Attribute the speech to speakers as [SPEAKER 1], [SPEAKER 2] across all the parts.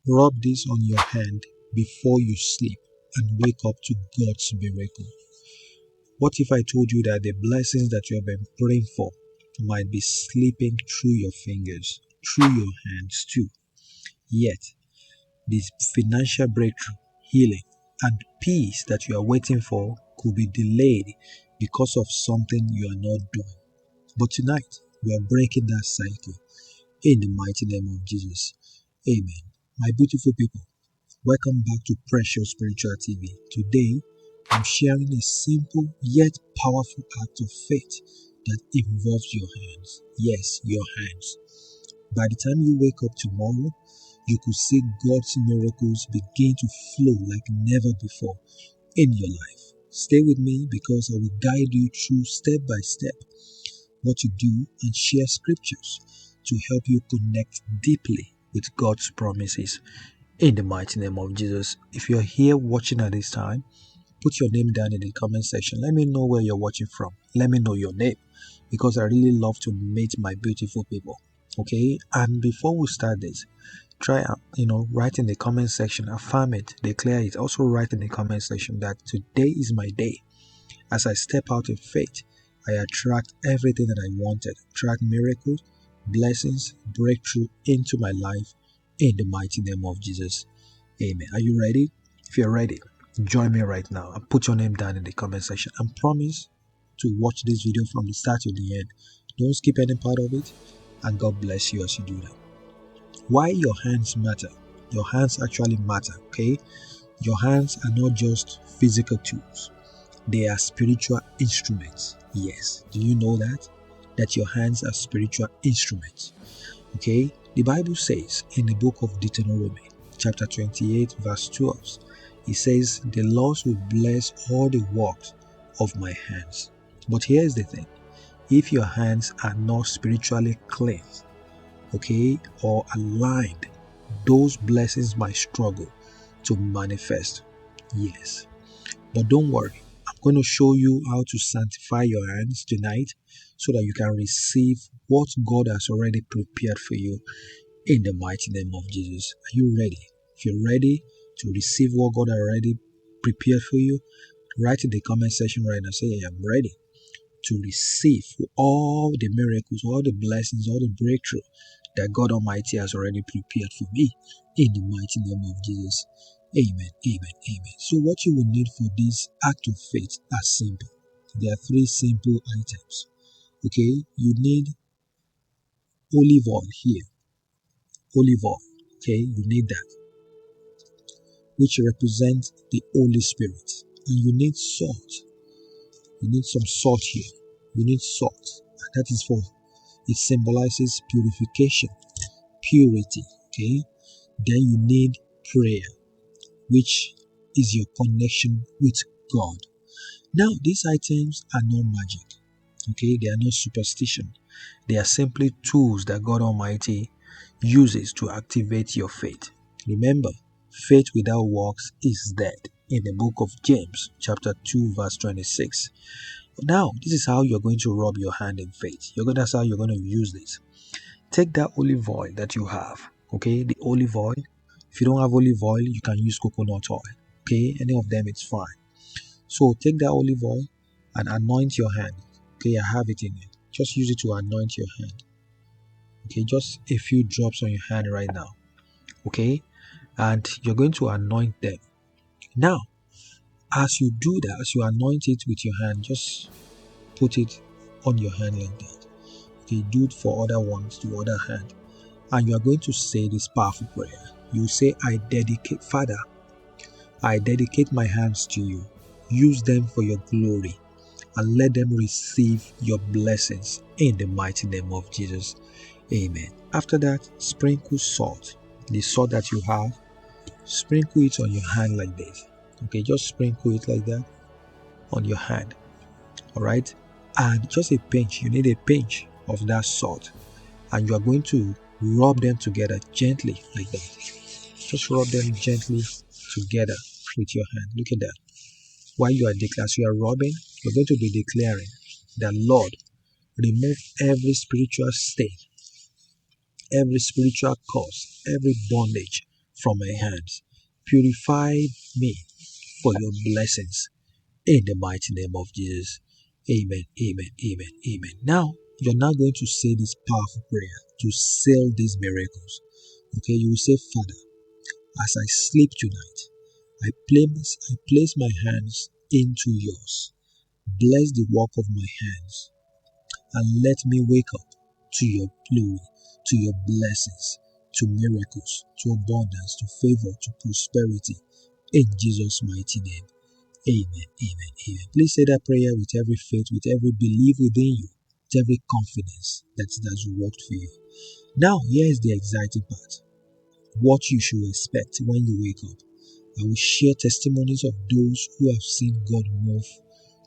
[SPEAKER 1] Rub this on your hand before you sleep and wake up to God's miracle. What if I told you that the blessings that you have been praying for might be slipping through your fingers, through your hands too? Yet, this financial breakthrough, healing, and peace that you are waiting for could be delayed because of something you are not doing. But tonight, we are breaking that cycle in the mighty name of Jesus. Amen. My beautiful people, welcome back to Precious Spiritual TV. Today, I'm sharing a simple yet powerful act of faith that involves your hands. Yes, your hands. By the time you wake up tomorrow, you could see God's miracles begin to flow like never before in your life. Stay with me because I will guide you through step by step what to do and share scriptures to help you connect deeply with God's promises in the mighty name of Jesus. If you're here watching at this time, put your name down in the comment section. Let me know where you're watching from. Let me know your name because I really love to meet my beautiful people. Okay, and before we start this, try write in the comment section, affirm it, declare it. Also write in the comment section that today is my day. As I step out in faith, I attract everything that I wanted, attract miracles, blessings, breakthrough into my life in the mighty name of Jesus. Amen. Are you ready? If you're ready, join me right now and put your name down in the comment section and promise to watch this video from the start to the end. Don't skip any part of it, and God bless you as you do that. Why your hands matter? Your hands actually matter, okay? Your hands are not just physical tools. They are spiritual instruments. Yes. Do you know that? That your hands are spiritual instruments. Okay? The Bible says in the book of Deuteronomy, chapter 28, verse 12, it says, "The Lord will bless all the works of my hands." But here's the thing. If your hands are not spiritually cleansed, okay, or aligned, those blessings might struggle to manifest. Yes. But don't worry. I'm going to show you how to sanctify your hands tonight so that you can receive what God has already prepared for you in the mighty name of Jesus. Are you ready? If you're ready to receive what God already prepared for you, write in the comment section right now. Say, I am ready to receive all the miracles, all the blessings, all the breakthrough that God Almighty has already prepared for me in the mighty name of Jesus. Amen, amen, amen. So what you will need for this act of faith are simple. There are three simple items. Okay, you need olive oil here. Olive oil. Okay, you need that, which represents the Holy Spirit. And you need salt. You need some salt here. You need salt. And that is for, it symbolizes purification, purity. Okay, then you need prayer, which is your connection with God. Now, these items are not magic. Okay, they are not superstition. They are simply tools that God Almighty uses to activate your faith. Remember, faith without works is dead. In the book of James, chapter 2, verse 26. Now, this is how you're going to rub your hand in faith. That's how you're going to use this. Take that olive oil that you have. Okay, the olive oil. If you don't have olive oil, you can use coconut oil. Okay, any of them, it's fine. So take that olive oil and anoint your hand. Okay, I have it in it. Just use it to anoint your hand. Okay, just a few drops on your hand right now. Okay, and you're going to anoint them. Now, as you do that, as you anoint it with your hand, just put it on your hand like that. Okay, do it for other ones, the other hand. And you are going to say this powerful prayer. You say, I dedicate, Father, I dedicate my hands to you. Use them for your glory and let them receive your blessings in the mighty name of Jesus. Amen. After that, sprinkle salt. The salt that you have, sprinkle it on your hand like this. Okay, just sprinkle it like that on your hand. All right. And just a pinch. You need a pinch of that salt. And you are going to rub them together gently like that. Just rub them gently together with your hand. Look at that. While you are declaring, as you are rubbing, you're going to be declaring that, Lord, remove every spiritual stain, every spiritual cause, every bondage from my hands. Purify me for your blessings in the mighty name of Jesus. Amen, amen, amen, amen. Now, you're now going to say this powerful prayer to seal these miracles. Okay, you will say, Father, as I sleep tonight, I place my hands into yours. Bless the work of my hands and let me wake up to your glory, to your blessings, to miracles, to abundance, to favor, to prosperity. In Jesus' mighty name. Amen, amen, amen. Please say that prayer with every faith, with every belief within you, with every confidence that it has worked for you. Now, here is the exciting part. What you should expect when you wake up. I will share testimonies of those who have seen God move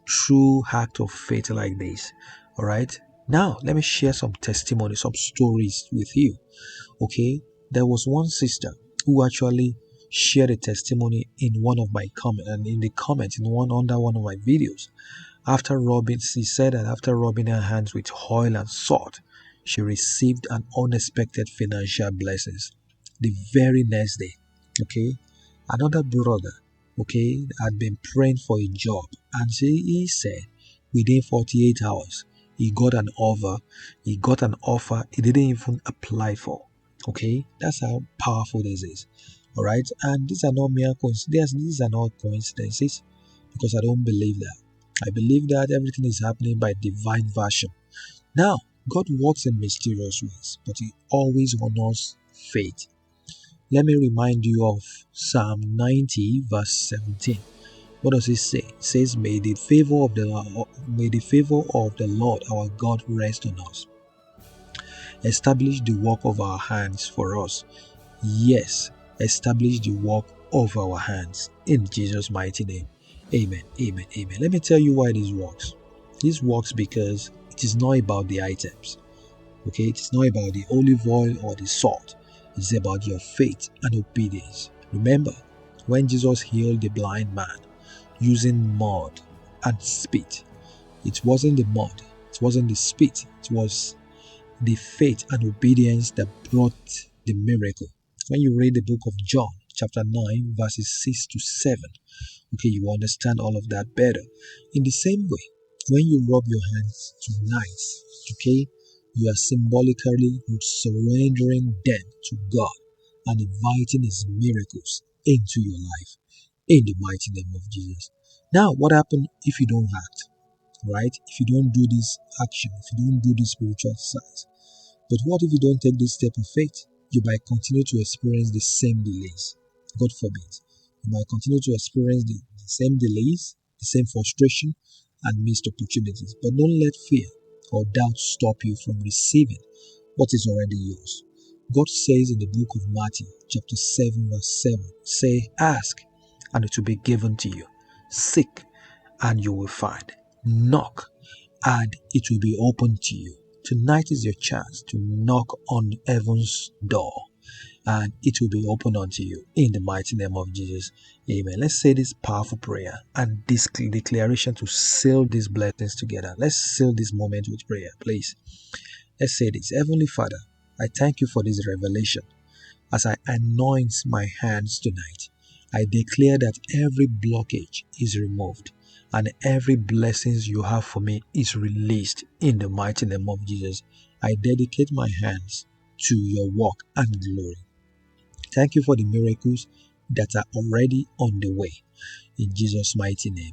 [SPEAKER 1] through act of faith like this. All right. Now, let me share some testimonies, some stories with you. Okay. There was one sister who actually shared a testimony in one of my comments and in the comments in under one of my videos. She said that after rubbing her hands with oil and salt, she received an unexpected financial blessings the very next day. Okay. Another brother, okay, had been praying for a job, and he said within 48 hours he got an offer. He got an offer he didn't even apply for. Okay, that's how powerful this is. All right, and these are not mere coincidences. These are not coincidences, because I don't believe that. I believe that everything is happening by divine version. Now, God works in mysterious ways, but He always honors faith. Let me remind you of Psalm 90, verse 17. What does it say? It says, may the favor of the Lord our God rest on us. Establish the work of our hands for us. Yes, establish the work of our hands in Jesus' mighty name. Amen, amen, amen. Let me tell you why this works. This works because it is not about the items. Okay, it's not about the olive oil or the salt. It's about your faith and obedience. Remember, when Jesus healed the blind man using mud and spit, it wasn't the mud, it wasn't the spit, it was the faith and obedience that brought the miracle. When you read the book of John, chapter 9, verses 6 to 7, okay, you understand all of that better. In the same way, when you rub your hands tonight, okay, you are symbolically surrendering them to God and inviting His miracles into your life in the mighty name of Jesus. Now, what happens if you don't act, right? If you don't do this action, if you don't do this spiritual exercise? But what if you don't take this step of faith? You might continue to experience the same delays. God forbid. You might continue to experience the same delays, the same frustration, and missed opportunities. But don't let fear or doubt stop you from receiving what is already yours. God says in the book of Matthew, chapter 7, verse 7, say, ask, and it will be given to you. Seek, and you will find. Knock, and it will be opened to you. Tonight is your chance to knock on heaven's door, and it will be opened unto you in the mighty name of Jesus. Amen. Let's say this powerful prayer and this declaration to seal these blessings together. Let's seal this moment with prayer, please. Let's say this. Heavenly Father, I thank you for this revelation. As I anoint my hands tonight, I declare that every blockage is removed and every blessings you have for me is released in the mighty name of Jesus. I dedicate my hands to your work and glory. Thank you for the miracles that are already on the way. In Jesus' mighty name.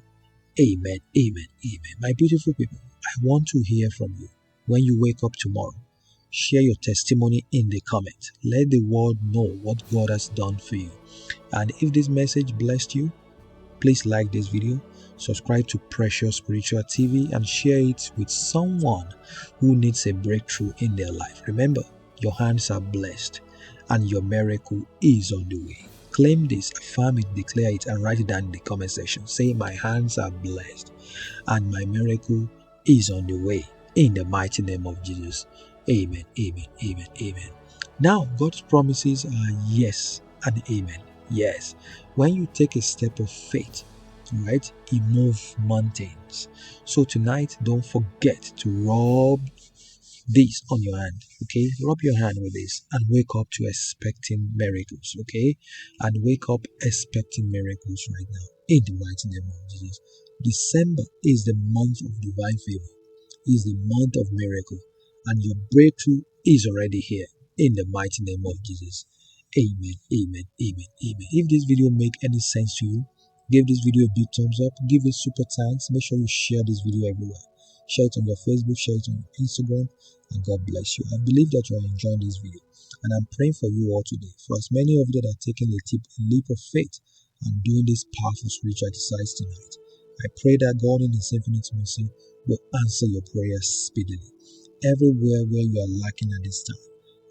[SPEAKER 1] Amen, amen, amen. My beautiful people, I want to hear from you. When you wake up tomorrow, share your testimony in the comment. Let the world know what God has done for you. And if this message blessed you, please like this video, subscribe to Precious Spiritual TV, and share it with someone who needs a breakthrough in their life. Remember, your hands are blessed and your miracle is on the way. Claim this, affirm it, declare it, and write it down in the comment section. Say, my hands are blessed and my miracle is on the way in the mighty name of Jesus. Amen, amen, amen, amen. Now, God's promises are yes and amen. Yes. When you take a step of faith, right, He moves mountains. So tonight, don't forget to rub this on your hand, okay? Rub your hand with this and wake up to expecting miracles, okay? And wake up expecting miracles right now in the mighty name of Jesus. December is the month of divine favor, is the month of miracle, and your breakthrough is already here in the mighty name of Jesus. Amen, amen, amen, amen. If this video make any sense to you, give this video a big thumbs up, give it super thanks. Make sure you share this video everywhere. Share it on your Facebook, share it on your Instagram, and God bless you. I believe that you are enjoying this video, and I'm praying for you all today. For as many of you that are taking a leap of faith and doing this powerful spiritual exercise tonight, I pray that God in His infinite mercy will answer your prayers speedily. Everywhere where you are lacking at this time,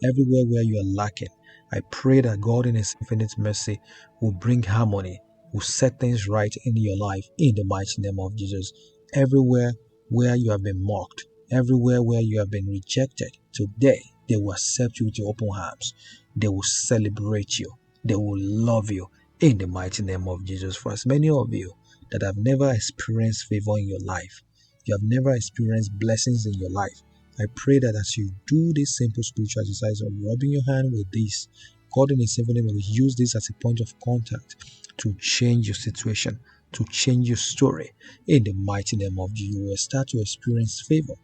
[SPEAKER 1] everywhere where you are lacking, I pray that God in His infinite mercy will bring harmony, will set things right in your life in the mighty name of Jesus. Everywhere where you have been mocked, everywhere where you have been rejected, today they will accept you with open arms. They will celebrate you. They will love you in the mighty name of Jesus. For as many of you that have never experienced favor in your life, you have never experienced blessings in your life, I pray that as you do this simple spiritual exercise of rubbing your hand with this, God in His infinite will use this as a point of contact to change your situation, to change your story. In the mighty name of Jesus, you will start to experience favor,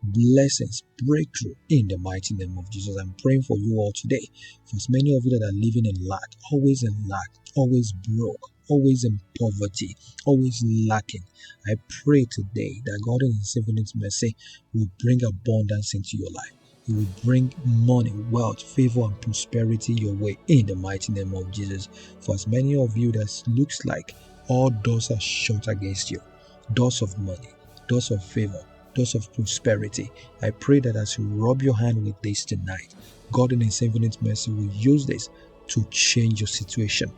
[SPEAKER 1] blessings, breakthrough in the mighty name of Jesus. I'm praying for you all today. For as many of you that are living in lack, always broke, always in poverty, always lacking, I pray today that God in His infinite mercy will bring abundance into your life. He will bring money, wealth, favor, and prosperity your way in the mighty name of Jesus. For as many of you that looks like all doors are shut against you, doors of money, doors of favor, doors of prosperity, I pray that as you rub your hand with this tonight, God in His infinite mercy will use this to change your situation.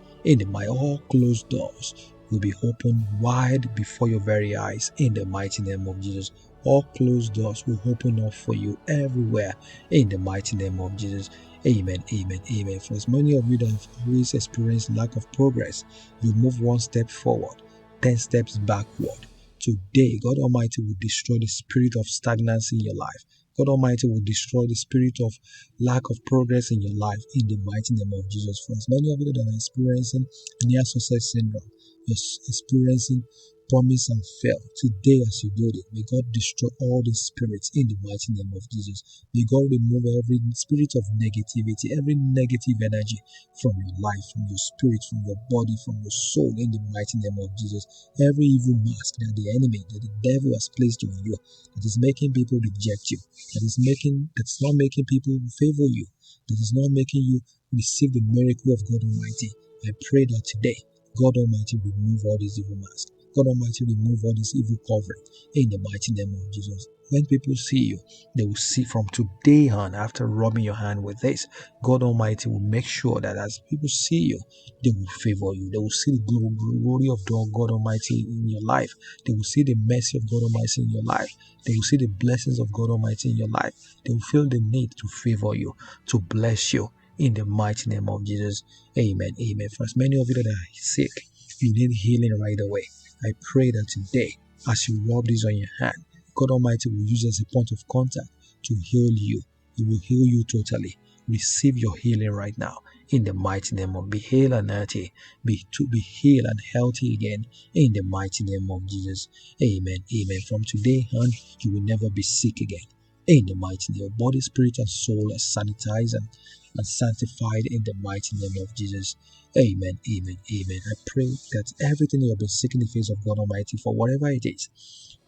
[SPEAKER 1] All closed doors will be opened wide before your very eyes in the mighty name of Jesus. All closed doors will open up for you everywhere in the mighty name of Jesus. Amen, amen, amen. For as many of you that have always experienced lack of progress, you move one step forward, 10 steps backward. Today, God Almighty will destroy the spirit of stagnancy in your life. God Almighty will destroy the spirit of lack of progress in your life in the mighty name of Jesus. For as many of you that are experiencing near success syndrome, you're experiencing promise and fail. Today, as you do it, may God destroy all these spirits in the mighty name of Jesus. May God remove every spirit of negativity, every negative energy from your life, from your spirit, from your body, from your soul in the mighty name of Jesus. Every evil mask that the enemy, that the devil has placed on you, that is making people reject you, that's not making people favor you, that is not making you receive the miracle of God Almighty. I pray that today, God Almighty remove all these evil masks. God Almighty remove all this evil covering in the mighty name of Jesus. When people see you, they will see from today on, after rubbing your hand with this, God Almighty will make sure that as people see you, they will favor you. They will see the glory of God Almighty in your life. They will see the mercy of God Almighty in your life. They will see the blessings of God Almighty in your life. They will feel the need to favor you, to bless you in the mighty name of Jesus. Amen. Amen. For as many of you that are sick, you need healing right away. I pray that today, as you rub this on your hand, God Almighty will use it as a point of contact to heal you. He will heal you totally. Receive your healing right now in the mighty name of, be healed and healthy. Be healed and healthy again in the mighty name of Jesus. Amen. Amen. From today on, you will never be sick again. In the mighty name of body, spirit, and soul are sanitized and sanctified in the mighty name of Jesus. Amen, amen, amen. I pray that everything you have been seeking the face of God Almighty for, whatever it is,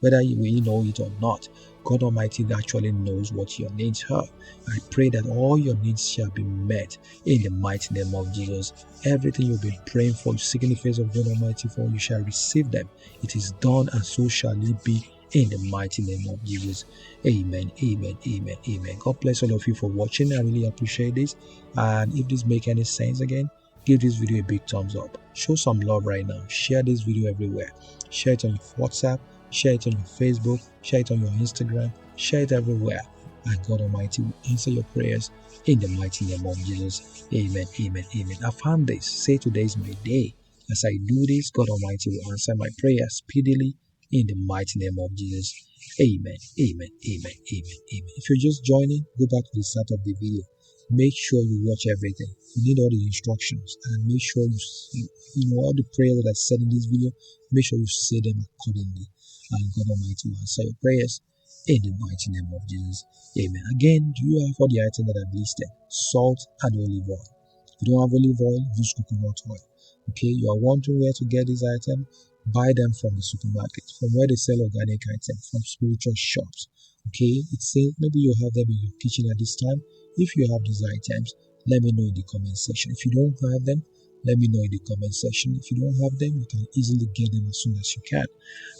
[SPEAKER 1] whether you know it or not, God Almighty actually knows what your needs are. I pray that all your needs shall be met in the mighty name of Jesus. Everything you've been praying for, seeking the face of God Almighty for, you shall receive them. It is done, and so shall it be in the mighty name of Jesus. Amen, amen, amen, amen. God bless all of you for watching. I really appreciate this. And if this make any sense again, give this video a big thumbs up. Show some love right now. Share this video everywhere. Share it on your WhatsApp. Share it on your Facebook. Share it on your Instagram. Share it everywhere. And God Almighty will answer your prayers in the mighty name of Jesus. Amen, amen, amen. I found this. Say today is my day. As I do this, God Almighty will answer my prayers speedily in the mighty name of Jesus. Amen. Amen. Amen. Amen. Amen. If you're just joining, go back to the start of the video. Make sure you watch everything. You need all the instructions, and make sure you know all the prayers that I said in this video. Make sure you say them accordingly, and God Almighty will answer your prayers in the mighty name of Jesus. Amen. Again, do you have all the items that I've listed? Salt and olive oil. If you don't have olive oil, use coconut oil. Okay, you are wondering where to get these items? Buy them from the supermarket, from where they sell organic items, from spiritual shops. Okay, it's saying maybe you have them in your kitchen at this time. If you have these items, let me know in the comment section. If you don't have them, let me know in the comment section. If you don't have them, you can easily get them as soon as you can.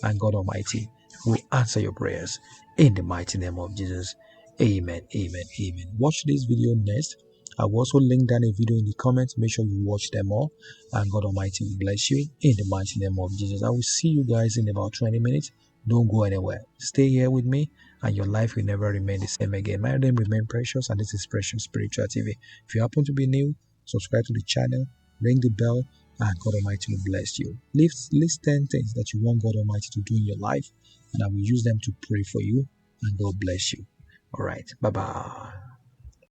[SPEAKER 1] And God Almighty will answer your prayers in the mighty name of Jesus. Amen. Amen. Amen. Watch this video next. I will also link down a video in the comments. Make sure you watch them all. And God Almighty will bless you in the mighty name of Jesus. I will see you guys in about 20 minutes. Don't go anywhere. Stay here with me, and your life will never remain the same again. My name remain Precious, and this is Precious Spiritual TV. If you happen to be new, subscribe to the channel, ring the bell, and God Almighty will bless you. List 10 things that you want God Almighty to do in your life, and I will use them to pray for you, and God bless you. All right. Bye-bye.